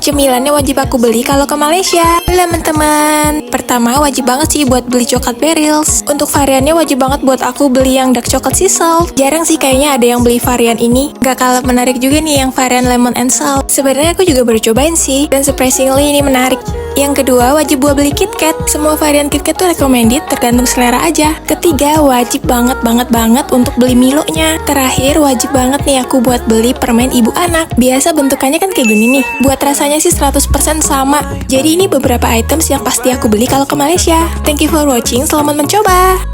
Cemilannya wajib aku beli kalau ke Malaysia. Teman-teman, pertama wajib banget sih buat beli coklat Berils. Untuk variannya wajib banget buat aku beli yang dark chocolate sea salt. Jarang sih kayaknya ada yang beli varian ini. Gak kalah menarik juga nih yang varian lemon and salt. Sebenarnya aku juga baru cobain sih, dan surprisingly ini menarik. Yang kedua, wajib buat beli KitKat. Semua varian KitKat tuh recommended, tergantung selera aja. Ketiga, wajib banget untuk beli Milo-nya. Terakhir, wajib banget nih aku buat beli permen ibu anak. Biasa bentukannya kan kayak gini nih. Buat rasanya sih 100% sama. Jadi ini beberapa items yang pasti aku beli kalau ke Malaysia. Thank you for watching, selamat mencoba!